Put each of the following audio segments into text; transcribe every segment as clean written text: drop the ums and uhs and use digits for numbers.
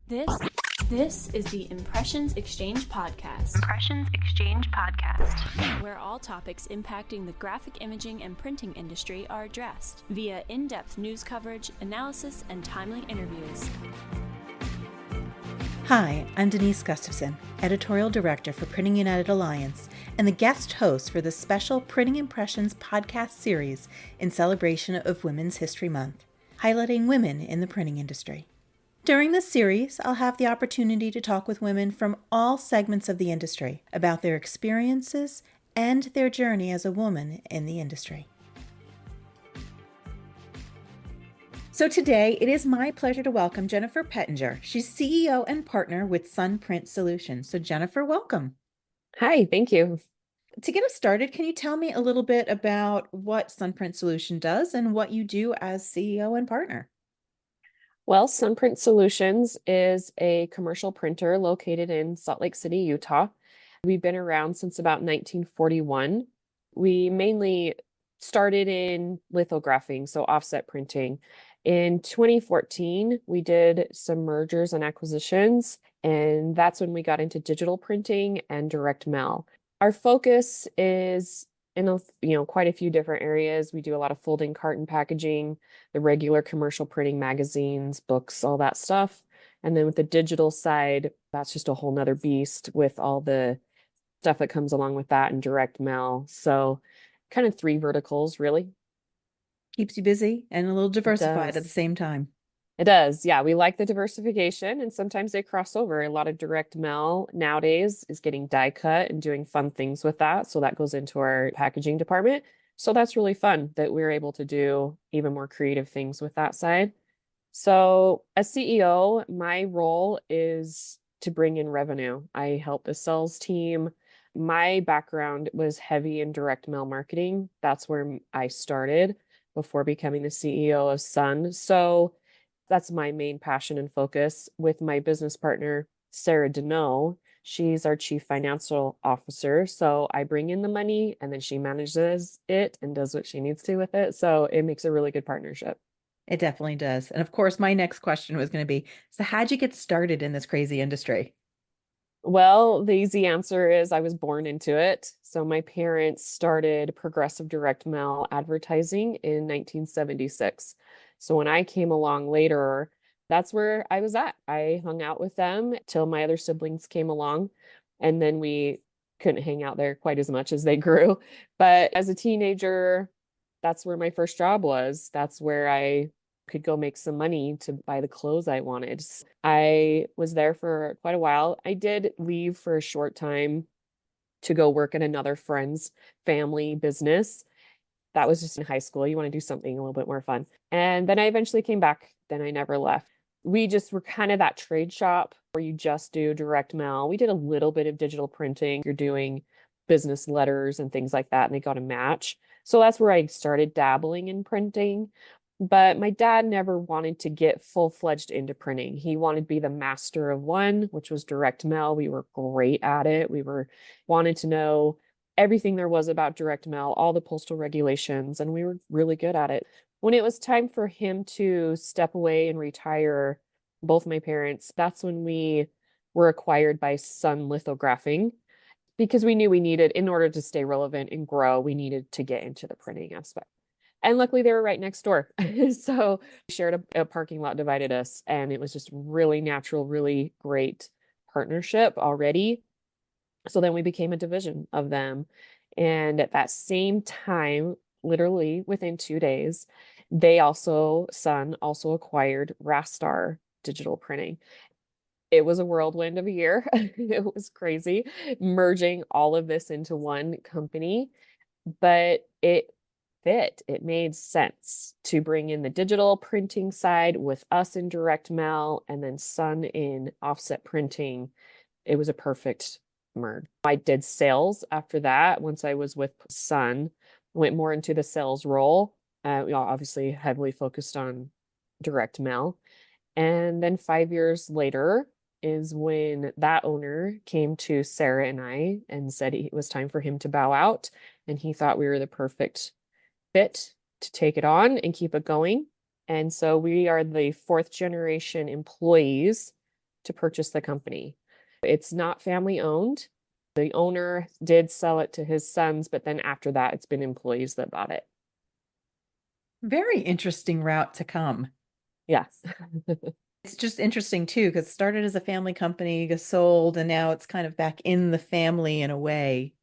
This this is the Impressions Exchange Podcast. Impressions Exchange Podcast. Where all topics impacting the graphic imaging and printing industry are addressed via in-depth news coverage, analysis, and timely interviews. Hi, I'm Denise Gustafson, Editorial Director for Printing United Alliance, and the guest host for the special Printing Impressions podcast series in celebration of Women's History Month, highlighting women in the printing industry. During this series, I'll have the opportunity to talk with women from all segments of the industry about their experiences and their journey as a woman in the industry. So today, it is my pleasure to welcome Jennifer Pettinger. She's CEO and partner with Imprint Solutions. So Jennifer, welcome. Hi, thank you. To get us started, can you tell me a little bit about what Imprint Solutions does and what you do as CEO and partner? Well, Sunprint Solutions is a commercial printer located in Salt Lake City, Utah. We've been around since about 1941. We mainly started in lithographing, so offset printing. In 2014, we did some mergers and acquisitions, and that's when we got into digital printing and direct mail. Our focus is in quite a few different areas. We do a lot of folding carton packaging, the regular commercial printing, magazines, books, all that stuff. And then with the digital side, that's just a whole nother beast with all the stuff that comes along with that and direct mail. So kind of three verticals, really. Keeps you busy and a little diversified at the same time. It does. Yeah, we like the diversification, and sometimes they cross over. A lot of direct mail nowadays is getting die cut and doing fun things with that. So that goes into our packaging department. So that's really fun that we're able to do even more creative things with that side. So as CEO, my role is to bring in revenue. I help the sales team. My background was heavy in direct mail marketing. That's where I started before becoming the CEO of Sun. So that's my main passion and focus with my business partner, Sarah Deneau. She's our chief financial officer. So I bring in the money and then she manages it and does what she needs to with it. So it makes a really good partnership. It definitely does. And of course, my next question was going to be, so how'd you get started in this crazy industry? Well, the easy answer is I was born into it. So my parents started progressive direct mail advertising in 1976. So when I came along later, that's where I was at. I hung out with them till my other siblings came along, and then we couldn't hang out there quite as much as they grew. But as a teenager, that's where my first job was. That's where I could go make some money to buy the clothes I wanted. I was there for quite a while. I did leave for a short time to go work at another friend's family business. That was just in high school. You want to do something a little bit more fun. And then I eventually came back. Then I never left. We just were kind of that trade shop where you just do direct mail. We did a little bit of digital printing. You're doing business letters and things like that, and they got a match. So that's where I started dabbling in printing. But my dad never wanted to get full-fledged into printing. He wanted to be the master of one, which was direct mail. We were great at it. Wanted to know everything there was about direct mail, all the postal regulations, and we were really good at it. When it was time for him to step away and retire, both my parents, that's when we were acquired by Sun Lithographing, because we knew we needed, in order to stay relevant and grow, we needed to get into the printing aspect. And luckily they were right next door. So we shared a parking lot divided us, and it was just really natural, really great partnership already. So then we became a division of them. And at that same time, literally within 2 days, Sun also acquired Rastar Digital Printing. It was a whirlwind of a year. It was crazy merging all of this into one company, but it fit. It made sense to bring in the digital printing side with us in direct mail and then Sun in offset printing. It was a perfect merge. I did sales after that. Once I was with Sun, went more into the sales role. Obviously heavily focused on direct mail. And then 5 years later is when that owner came to Sarah and I and said it was time for him to bow out. And he thought we were the perfect fit to take it on and keep it going. And so we are the fourth generation employees to purchase the company. It's not family owned. The owner did sell it to his sons, but then after that, it's been employees that bought it. Very interesting route to come. Yes. It's just interesting too, because it started as a family company, got sold, and now it's kind of back in the family in a way.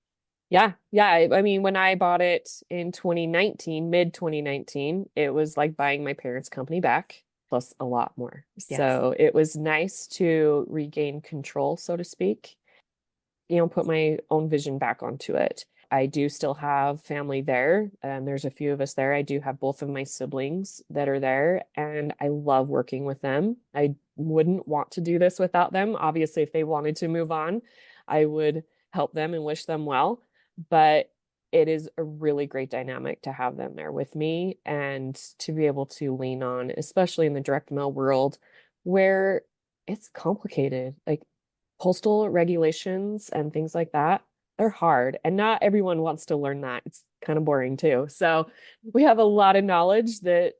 Yeah. Yeah. I mean, when I bought it in 2019, mid 2019, it was like buying my parents' company back, plus a lot more. Yes. So it was nice to regain control, so to speak, put my own vision back onto it. I do still have family there, and there's a few of us there. I do have both of my siblings that are there, and I love working with them. I wouldn't want to do this without them. Obviously, if they wanted to move on, I would help them and wish them well. But it is a really great dynamic to have them there with me and to be able to lean on, especially in the direct mail world where it's complicated. Like postal regulations and things like that, they're hard. And not everyone wants to learn that. It's kind of boring too. So we have a lot of knowledge that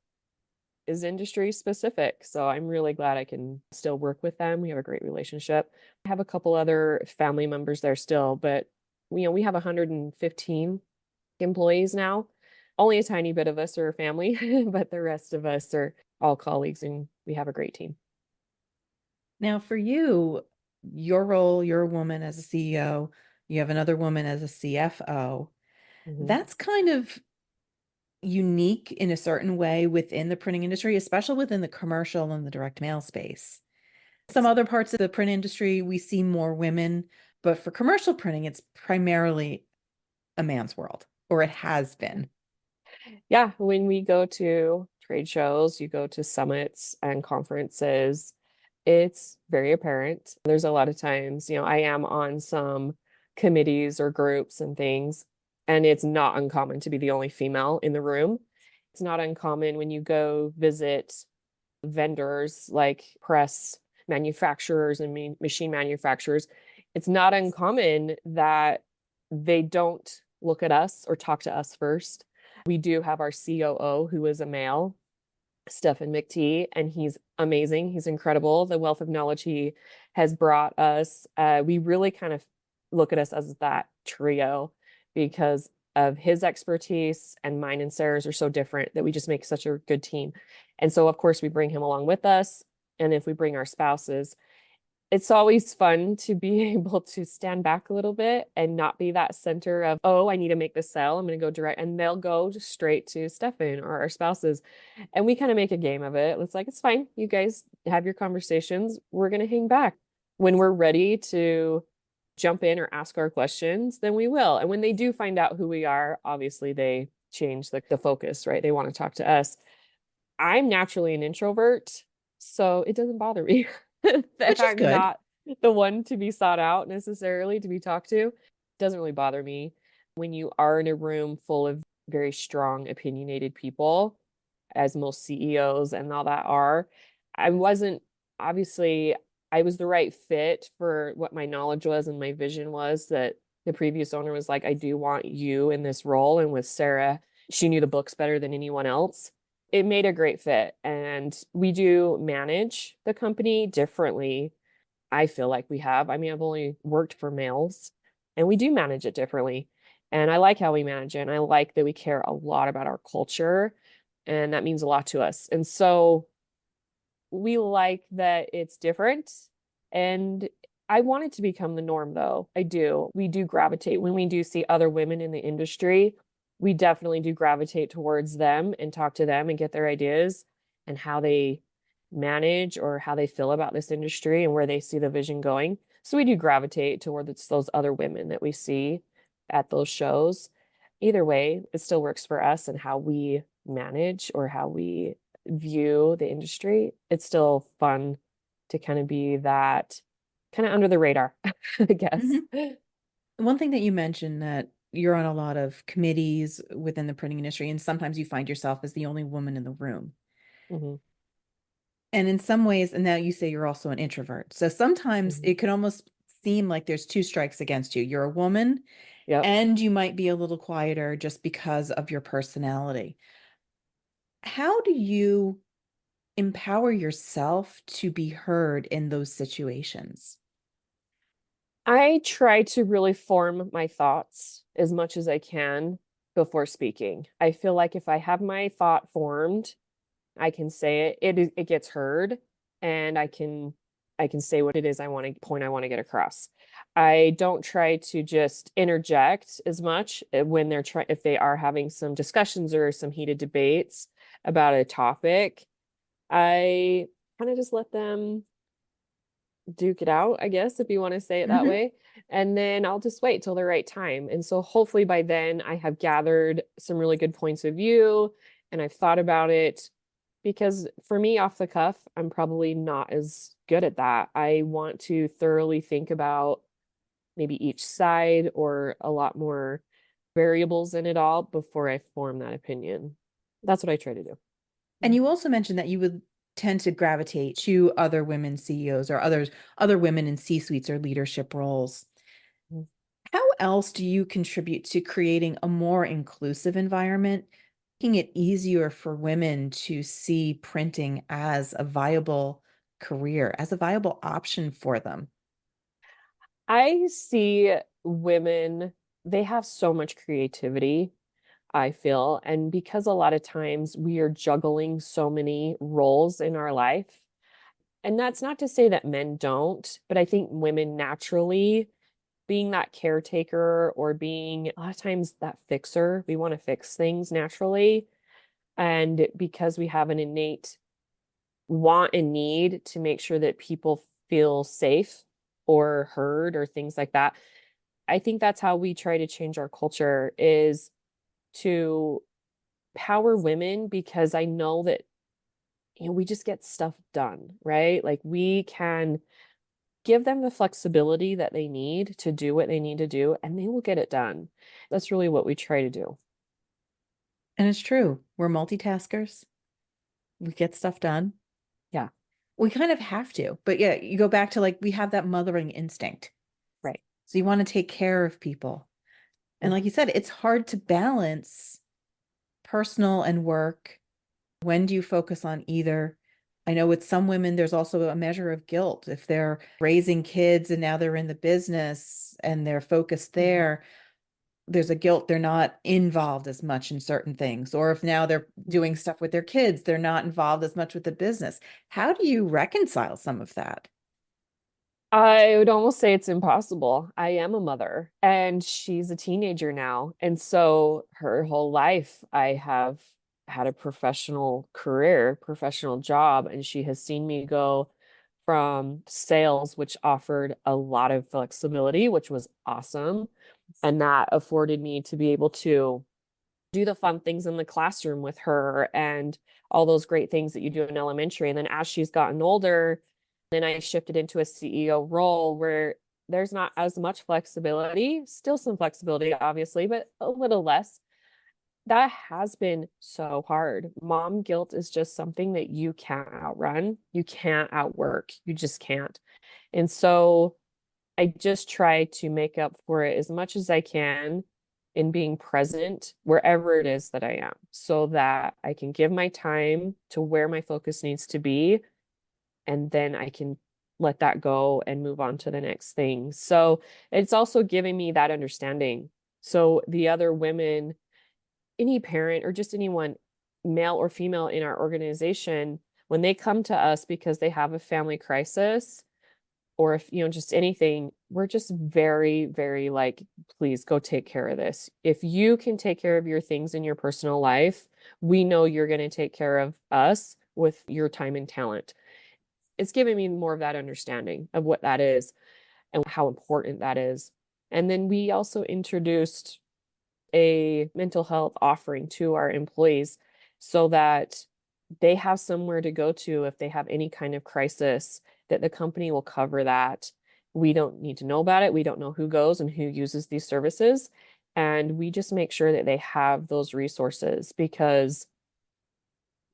is industry specific. So I'm really glad I can still work with them. We have a great relationship. I have a couple other family members there still, but we have 115 employees now. Only a tiny bit of us are family, but the rest of us are all colleagues and we have a great team. Now, for you, your role, you're a woman as a CEO, you have another woman as a CFO. Mhm. That's kind of unique in a certain way within the printing industry, especially within the commercial and the direct mail space. Some other parts of the print industry, we see more women, but for commercial printing, it's primarily a man's world, or it has been. Yeah, when we go to trade shows, you go to summits and conferences, it's very apparent. There's a lot of times, I am on some committees or groups and things, and it's not uncommon to be the only female in the room. It's not uncommon when you go visit vendors like press manufacturers and machine manufacturers. It's not uncommon that they don't look at us or talk to us first. We do have our COO who is a male, Stephen McTee, and he's amazing. He's incredible. The wealth of knowledge he has brought us. We really kind of look at us as that trio because of his expertise, and mine and Sarah's are so different that we just make such a good team. And so, of course, we bring him along with us. And if we bring our spouses, it's always fun to be able to stand back a little bit and not be that center of, oh, I need to make this sale. I'm going to go direct. And they'll go straight to Stefan or our spouses. And we kind of make a game of it. It's like, it's fine. You guys have your conversations. We're going to hang back. When we're ready to jump in or ask our questions, then we will. And when they do find out who we are, obviously they change the focus, right? They want to talk to us. I'm naturally an introvert, so it doesn't bother me that Which is I'm good. not the one to be sought out necessarily to be talked to. It doesn't really bother me. When you are in a room full of very strong, opinionated people, as most CEOs and all that are, I wasn't obviously, I was the right fit for what my knowledge was and my vision was that the previous owner was like, I do want you in this role. And with Sarah, she knew the books better than anyone else. It made a great fit. And we do manage the company differently. I feel like we have. I mean, I've only worked for males and we do manage it differently. And I like how we manage it. And I like that we care a lot about our culture. And that means a lot to us. And so we like that it's different. And I want it to become the norm, though. I do. We do gravitate when we do see other women in the industry. We definitely do gravitate towards them and talk to them and get their ideas and how they manage or how they feel about this industry and where they see the vision going. So we do gravitate towards those other women that we see at those shows. Either way, it still works for us and how we manage or how we view the industry. It's still fun to kind of be that kind of under the radar, I guess. Mhm. One thing that you mentioned that you're on a lot of committees within the printing industry, and sometimes you find yourself as the only woman in the room. Mhm, And in some ways, and now you say you're also an introvert. So sometimes mhm. it could almost seem like there's two strikes against you. You're a woman, Yep. and you might be a little quieter just because of your personality. How do you empower yourself to be heard in those situations? I try to really form my thoughts as much as I can before speaking. I feel like if I have my thought formed, I can say it gets heard, and I can say what it is I want to get across. I don't try to just interject as much when if they are having some discussions or some heated debates about a topic. I kind of just let them duke it out, I guess, if you want to say it that Mhm. way. And then I'll just wait till the right time. And so hopefully by then I have gathered some really good points of view and I've thought about it. Because for me, off the cuff, I'm probably not as good at that. I want to thoroughly think about maybe each side or a lot more variables in it all before I form that opinion. That's what I try to do. And you also mentioned that you would tend to gravitate to other women CEOs or other women in C-suites or leadership roles. Mhm. How else do you contribute to creating a more inclusive environment, making it easier for women to see printing as a viable career, as a viable option for them? I see women, they have so much creativity, I feel. And because a lot of times we are juggling so many roles in our life, and that's not to say that men don't, but I think women naturally, being that caretaker or being a lot of times that fixer, we want to fix things naturally. And because we have an innate want and need to make sure that people feel safe or heard or things like that, I think that's how we try to change our culture is to power women because I know that we just get stuff done, right? Like we can give them the flexibility that they need to do what they need to do and they will get it done. That's really what we try to do. And it's true. We're multitaskers. We get stuff done. Yeah, We kind of have to. But yeah, you go back to like we have that mothering instinct. right. So you want to take care of people. And Mm. like you said, it's hard to balance personal and work. When do you focus on either? I know with some women, there's also a measure of guilt. If they're raising kids and now they're in the business and they're focused Mhm. there, there's a guilt they're not involved as much in certain things. Or if now they're doing stuff with their kids, they're not involved as much with the business. How do you reconcile some of that? I would almost say it's impossible. I am a mother and she's a teenager now. And so her whole life, I have had a professional career, professional job, and she has seen me go from sales, which offered a lot of flexibility, which was awesome. And that afforded me to be able to do the fun things in the classroom with her and all those great things that you do in elementary. And then as she's gotten older, then I shifted into a CEO role where there's not as much flexibility, still some flexibility, obviously, but a little less. That has been so hard. Mom guilt is just something that you can't outrun. You can't outwork. You just can't. And so I just try to make up for it as much as I can in being present wherever it is that I am so that I can give my time to where my focus needs to be and then I can let that go and move on to the next thing. So it's also giving me that understanding. So the other women, any parent or just anyone, male or female in our organization, when they come to us because they have a family crisis, or if just anything, we're just very, very like, please go take care of this. If you can take care of your things in your personal life, we know you're going to take care of us with your time and talent. It's giving me more of that understanding of what that is and how important that is. And then we also introduced a mental health offering to our employees so that they have somewhere to go to if they have any kind of crisis, that the company will cover that. We don't need to know about it. We don't know who goes and who uses these services. And we just make sure that they have those resources because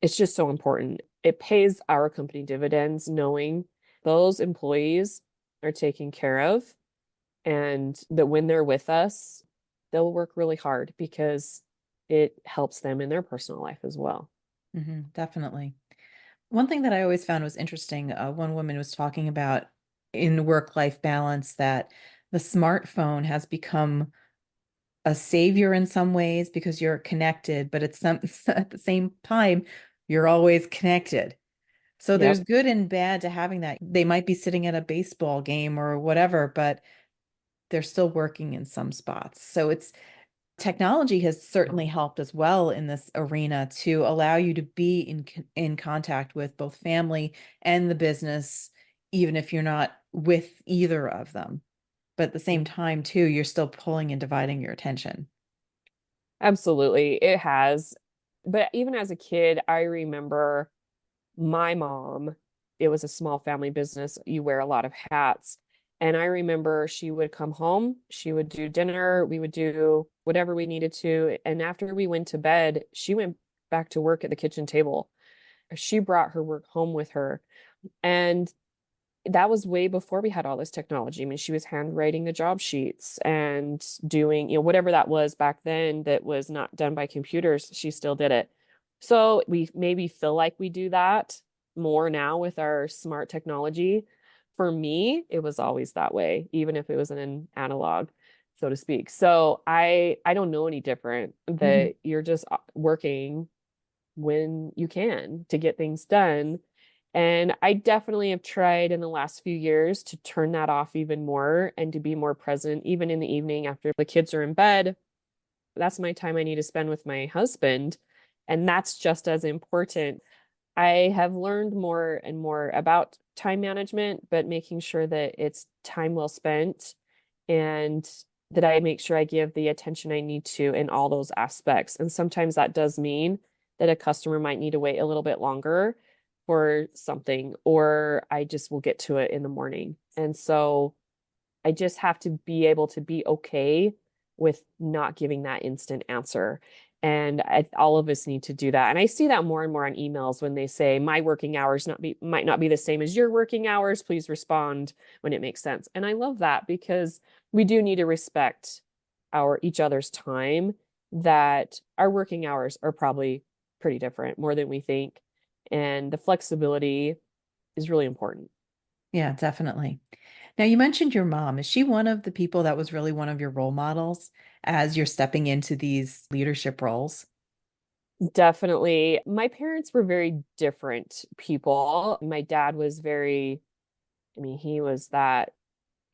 it's just so important. It pays our company dividends knowing those employees are taken care of and that when they're with us, they'll work really hard because it helps them in their personal life as well. Definitely. One thing that I always found was interesting, one woman was talking about in work-life balance that the smartphone has become a savior in some ways because you're connected, but at the same time, you're always connected. So there's Yep. good and bad to having that. They might be sitting at a baseball game or whatever, but they're still working in some spots. So it's technology has certainly helped as well in this arena to allow you to be in contact with both family and the business, even if you're not with either of them. But at the same time, too, you're still pulling and dividing your attention. Absolutely. It has. But even as a kid, I remember my mom, it was a small family business. You wear a lot of hats. And I remember she would come home, she would do dinner, we would do whatever we needed to. And after we went to bed, she went back to work at the kitchen table. She brought her work home with her. And that was way before we had all this technology. I mean, she was handwriting the job sheets and doing, whatever that was back then that was not done by computers, she still did it. So we maybe feel like we do that more now with our smart technology. For me, it was always that way, even if it was an analog, so to speak. So I don't know any different, Mhm. that you're just working when you can to get things done. And I definitely have tried in the last few years to turn that off even more and to be more present, even in the evening after the kids are in bed. That's my time I need to spend with my husband. And that's just as important. I have learned more and more about time management, but making sure that it's time well spent and that I make sure I give the attention I need to in all those aspects. And sometimes that does mean that a customer might need to wait a little bit longer for something, or I just will get to it in the morning. And so I just have to be able to be okay with not giving that instant answer. And all of us need to do that. And I see that more and more on emails when they say my working hours might not be the same as your working hours. Please respond when it makes sense. And I love that because we do need to respect our each other's time, that our working hours are probably pretty different, more than we think. And the flexibility is really important. Yeah, definitely. Now, you mentioned your mom. Is she one of the people that was really one of your role models as you're stepping into these leadership roles? Definitely. My parents were very different people. My dad was very, I mean, he was that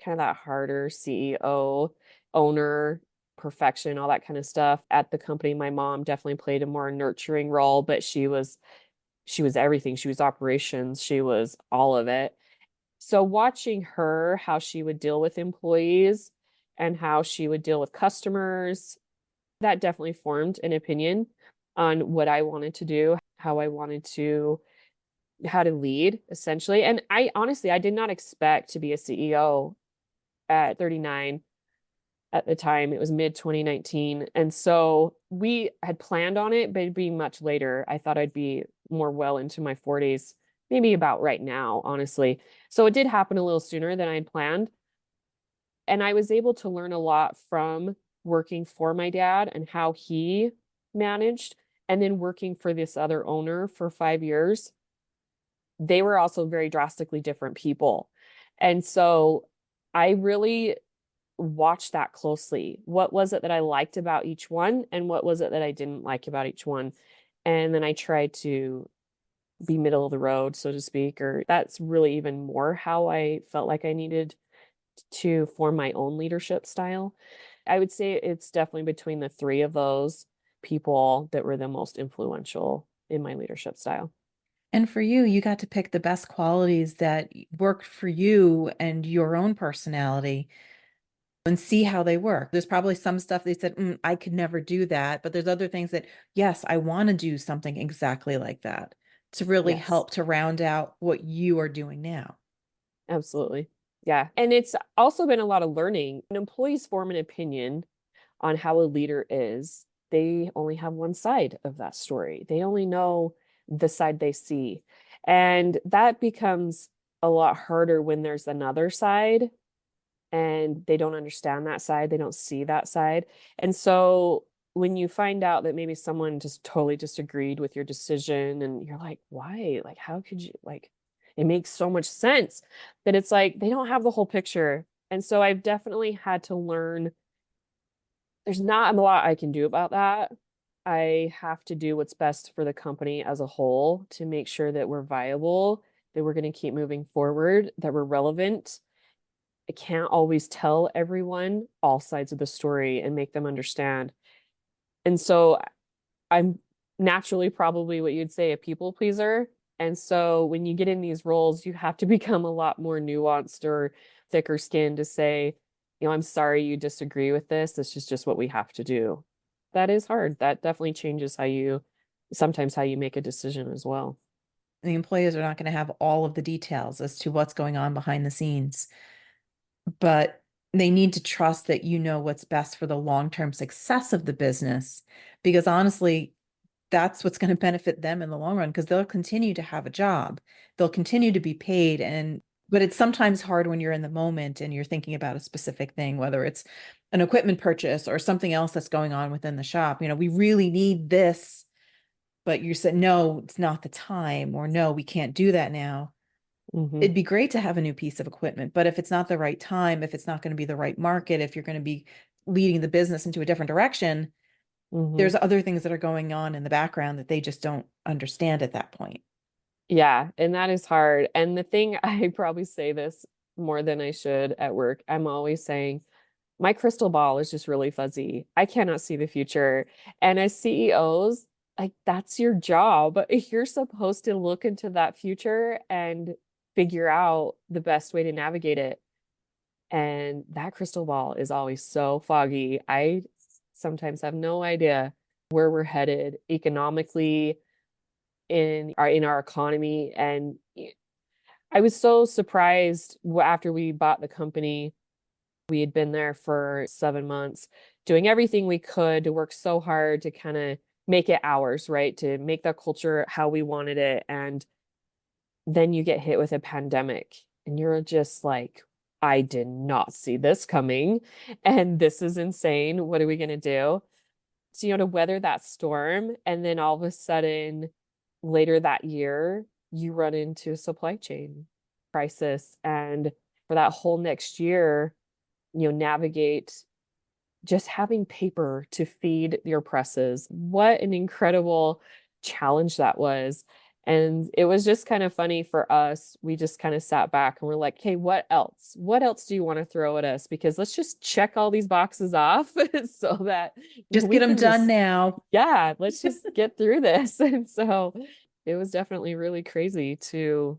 kind of that harder CEO, owner, perfection, all that kind of stuff at the company. My mom definitely played a more nurturing role, but she was everything. She was operations, she was all of it. So watching her, how she would deal with employees and how she would deal with customers, that definitely formed an opinion on what I wanted to do, how to lead essentially. And I honestly, I did not expect to be a CEO at 39 at the time. It was mid 2019. And so we had planned on it, but it'd be much later. I thought I'd be more well into my 40s, maybe about right now, honestly. So it did happen a little sooner than I'd planned. And I was able to learn a lot from working for my dad and how he managed, and then working for this other owner for 5 years. They were also very drastically different people. And so I really watched that closely. What was it that I liked about each one, and what was it that I didn't like about each one? And then I tried to be middle of the road, so to speak, or that's really even more how I felt like I needed to form my own leadership style. I would say it's definitely between the three of those people that were the most influential in my leadership style. And for you, you got to pick the best qualities that worked for you and your own personality and see how they work. There's probably some stuff they said, I could never do that. But there's other things that, yes, I want to do something exactly like that to really Yes, help to round out what you are doing now. absolutely. Yeah. And it's also been a lot of learning. When employees form an opinion on how a leader is, they only have one side of that story. They only know the side they see. And that becomes a lot harder when there's another side and they don't understand that side, they don't see that side. And so when you find out that maybe someone just totally disagreed with your decision and you're like, why? Like, how could you, like, it makes so much sense that it's like they don't have the whole picture. And so I've definitely had to learn there's not a lot I can do about that. I have to do what's best for the company as a whole to make sure that we're viable, that we're going to keep moving forward, that we're relevant. I can't always tell everyone all sides of the story and make them understand. And so I'm naturally probably what you'd say a people pleaser. And so when you get in these roles, you have to become a lot more nuanced or thicker skinned to say, I'm sorry you disagree with this. This is just what we have to do. That is hard. That definitely changes sometimes how you make a decision as well. The employees are not going to have all of the details as to what's going on behind the scenes, but they need to trust that you know what's best for the long-term success of the business, because honestly, that's what's going to benefit them in the long run, because they'll continue to have a job. They'll continue to be paid. But it's sometimes hard when you're in the moment and you're thinking about a specific thing, whether it's an equipment purchase or something else that's going on within the shop. We really need this, but you said, no, it's not the time, or no, we can't do that now. Mm-hmm. It'd be great to have a new piece of equipment, but if it's not the right time, if it's not going to be the right market, if you're going to be leading the business into a different direction, Mm-hmm. there's other things that are going on in the background that they just don't understand at that point. Yeah, and that is hard. And the thing I probably say this more than I should at work, I'm always saying, my crystal ball is just really fuzzy. I cannot see the future. And as CEOs, like that's your job. You're supposed to look into that future and figure out the best way to navigate it. And that crystal ball is always so foggy. I sometimes have no idea where we're headed economically in our economy. And I was so surprised after we bought the company. We had been there for 7 months, doing everything we could to work so hard to kind of make it ours, right? To make that culture how we wanted it. And then you get hit with a pandemic and you're just like, I did not see this coming. And this is insane. What are we going to do? So, to weather that storm. And then all of a sudden, later that year, you run into a supply chain crisis. And for that whole next year, navigate just having paper to feed your presses. What an incredible challenge that was. And it was just kind of funny for us. We just kind of sat back and we're like, hey, what else? What else do you want to throw at us? Because let's just check all these boxes off so that Just we get them can done now. yeah, let's just get through this. And so it was definitely really crazy to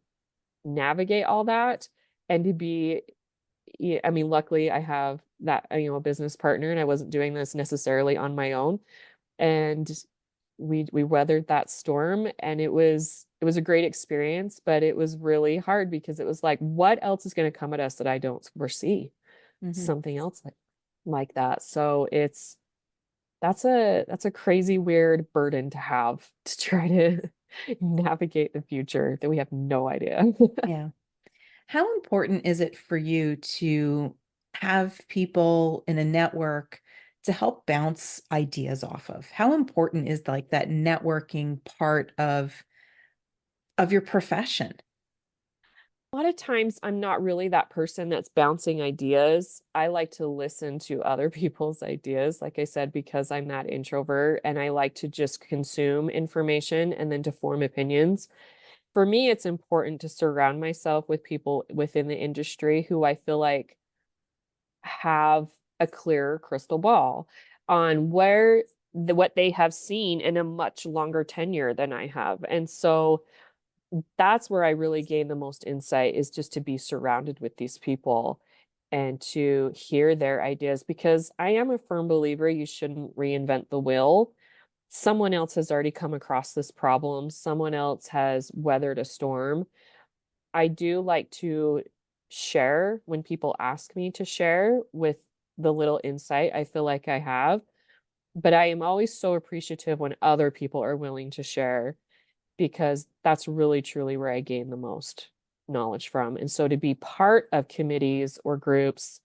navigate all that and to be yeah, I mean, luckily I have that, a business partner and I wasn't doing this necessarily on my own. And we weathered that storm and it was a great experience, but it was really hard because it was like, what else is going to come at us that I don't foresee? Mhm. Something else like that. So that's a crazy, weird burden to have to try to navigate the future that we have no idea. Yeah. How important is it for you to have people in a network to help bounce ideas off of? How important is like that networking part of your profession? A lot of times I'm not really that person that's bouncing ideas. I like to listen to other people's ideas, like I said, because I'm that introvert and I like to just consume information and then to form opinions. For me, it's important to surround myself with people within the industry who I feel like have a clearer crystal ball on what they have seen in a much longer tenure than I have. And so that's where I really gain the most insight is just to be surrounded with these people and to hear their ideas because I am a firm believer you shouldn't reinvent the wheel. Someone else has already come across this problem, someone else has weathered a storm. I do like to share when people ask me to share with the little insight I feel like I have, but I am always so appreciative when other people are willing to share because that's really truly where I gain the most knowledge from. And so to be part of committees or groups,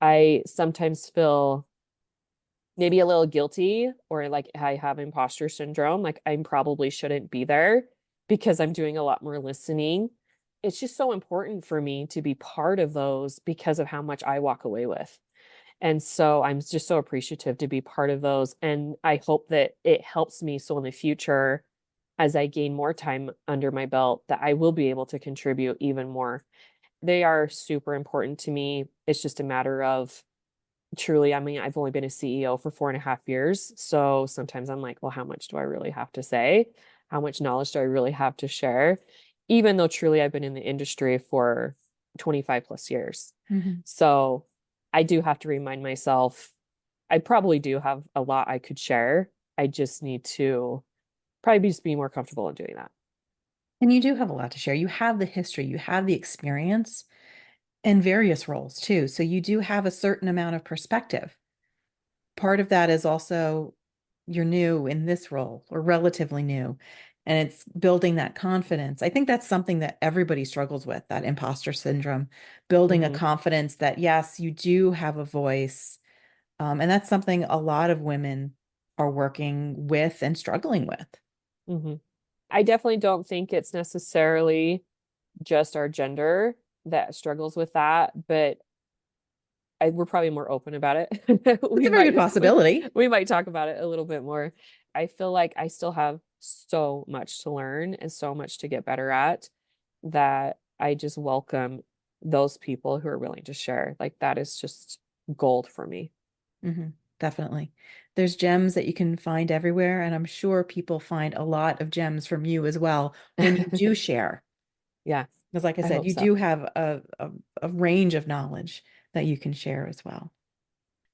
I sometimes feel maybe a little guilty, or like I have imposter syndrome, like I probably shouldn't be there because I'm doing a lot more listening. It's just so important for me to be part of those because of how much I walk away with. And so I'm just so appreciative to be part of those. And I hope that it helps me. So in the future, as I gain more time under my belt, that I will be able to contribute even more. They are super important to me. It's just a matter of truly, I mean, I've only been a CEO for 4.5 years. So sometimes I'm like, well, how much do I really have to say? How much knowledge do I really have to share? Even though truly I've been in the industry for 25 plus years. Mm-hmm. So I do have to remind myself, I probably do have a lot I could share. I just need to probably just be more comfortable in doing that. And you do have a lot to share. You have the history, you have the experience in various roles too. So you do have a certain amount of perspective. Part of that is also you're new in this role or relatively new, and it's building that confidence. I think that's something that everybody struggles with, that imposter syndrome, building a Hmm. confidence that, yes, you do have a voice. And that's something a lot of women are working with and struggling with. Hmm. I definitely don't think it's necessarily just our gender that struggles with that, but we're probably more open about it. It's we a very good might we, possibility. we might talk about it a little bit more. I feel like I still have so much to learn and so much to get better at, that I just welcome those people who are willing to share. Like that is just gold for me. Mhm, definitely. There's gems that you can find everywhere, and I'm sure people find a lot of gems from you as well when you do share. Yeah, Because, like I I said, hope you so. do have a range of knowledge that you can share as well.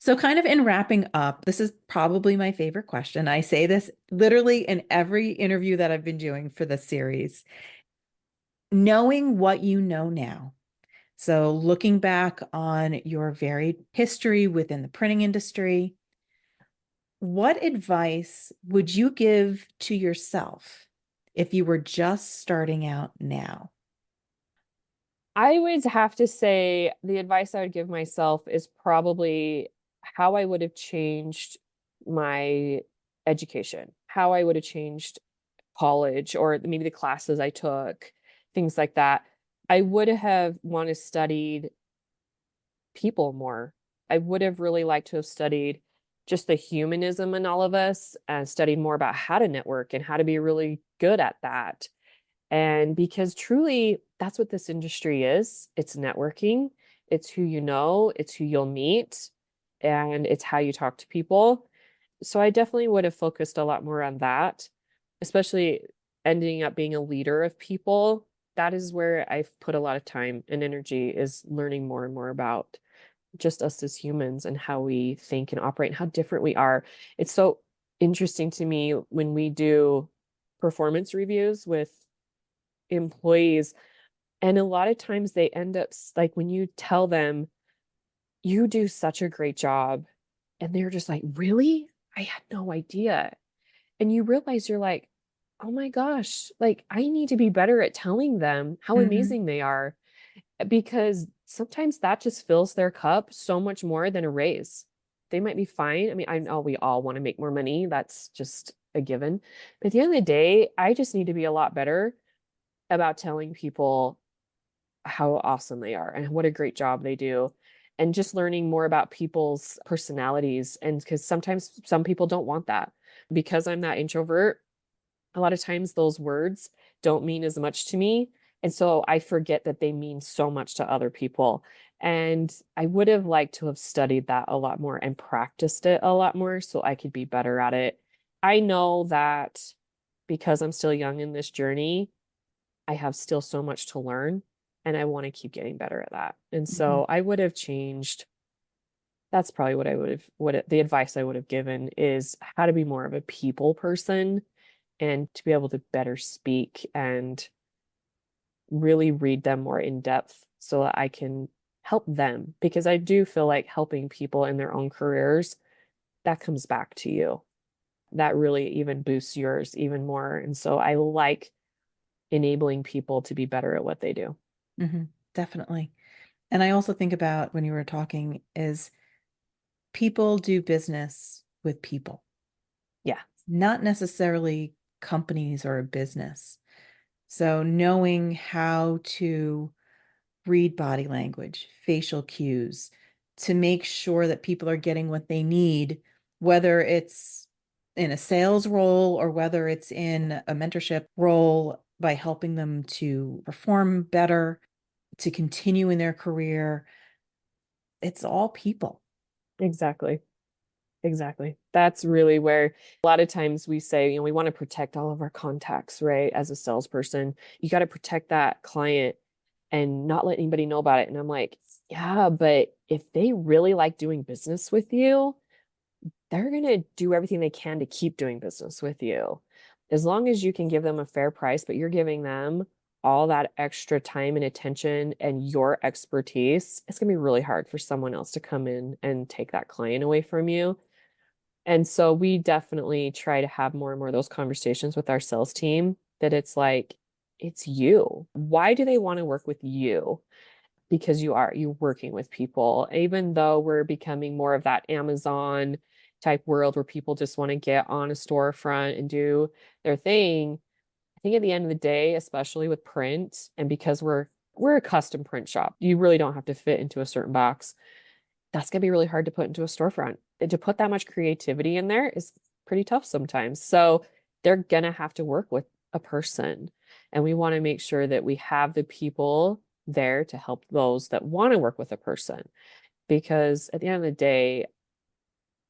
So, kind of in wrapping up, this is probably my favorite question. I say this literally in every interview that I've been doing for this series. Knowing what you know now, so looking back on your varied history within the printing industry, what advice would you give to yourself if you were just starting out now? I would have to say the advice I would give myself is probably how I would have changed my education, how I would have changed college, or maybe the classes I took, things like that. I would have wanted to studied people more. I would have really liked to have studied just the humanism in all of us and studied more about how to network and how to be really good at that. And because truly, that's what this industry is. It's networking, it's who you know, it's who you'll meet, and it's how you talk to people. So I definitely would have focused a lot more on that, especially ending up being a leader of people. That is where I've put a lot of time and energy, is learning more and more about just us as humans and how we think and operate and how different we are. It's so interesting to me when we do performance reviews with employees, and a lot of times they end up like, when you tell them you do such a great job, and they're just like, really? I had no idea. And you realize you're like, oh my gosh, like I need to be better at telling them how Mhm. amazing they are, because sometimes that just fills their cup so much more than a raise. They might be fine. I mean, I know we all want to make more money. That's just a given. But at the end of the day, I just need to be a lot better about telling people how awesome they are and what a great job they do. And just learning more about people's personalities. And because sometimes some people don't want that. Because I'm that introvert, a lot of times those words don't mean as much to me. And so I forget that they mean so much to other people. And I would have liked to have studied that a lot more and practiced it a lot more so I could be better at it. I know that because I'm still young in this journey, I have still so much to learn, and I want to keep getting better at that. And Mhm. so I would have changed. That's probably what I would have, the advice I would have given is how to be more of a people person and to be able to better speak and really read them more in depth so that I can help them, because I do feel like helping people in their own careers, that comes back to you. That really even boosts yours even more. And so I like enabling people to be better at what they do. Mhm. Definitely. And I also think about when you were talking is people do business with people. Yeah. Not necessarily companies or a business. So knowing how to read body language, facial cues, to make sure that people are getting what they need, whether it's in a sales role or whether it's in a mentorship role, by helping them to perform better, to continue in their career. It's all people. Exactly. Exactly. That's really where a lot of times we say, we want to protect all of our contacts, right? As a salesperson, you got to protect that client and not let anybody know about it. And I'm like, yeah, but if they really like doing business with you, they're going to do everything they can to keep doing business with you. As long as you can give them a fair price, but you're giving them all that extra time and attention and your expertise, it's going to be really hard for someone else to come in and take that client away from you. And so we definitely try to have more and more of those conversations with our sales team, that it's like, it's you. Why do they want to work with you? Because you're working with people, even though we're becoming more of that Amazon type world where people just want to get on a storefront and do their thing. I think at the end of the day, especially with print, and because we're a custom print shop, you really don't have to fit into a certain box. That's going to be really hard to put into a storefront. And to put that much creativity in there is pretty tough sometimes. So they're going to have to work with a person. And we want to make sure that we have the people there to help those that want to work with a person. Because at the end of the day,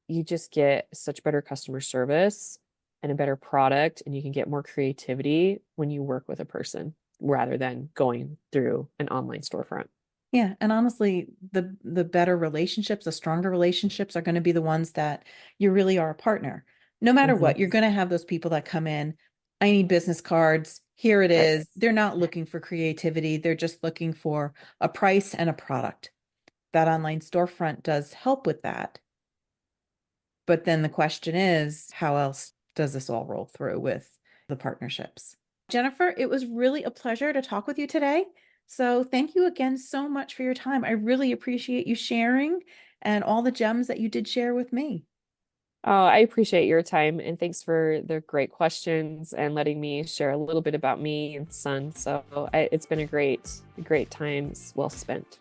you just get such better customer service and a better product, and you can get more creativity when you work with a person rather than going through an online storefront. Yeah, and honestly, the better relationships, the stronger relationships are going to be the ones that you really are a partner. No matter what, you're going to have those people that come in, I need business cards. Here it Right. is. They're not looking for creativity. They're just looking for a price and a product. That online storefront does help with that. But then the question is, how else does this all roll through with the partnerships? Jennifer, it was really a pleasure to talk with you today. So thank you again so much for your time. I really appreciate you sharing and all the gems that you did share with me. Oh, I appreciate your time, and thanks for the great questions and letting me share a little bit about me and son. So it's been a great time well spent.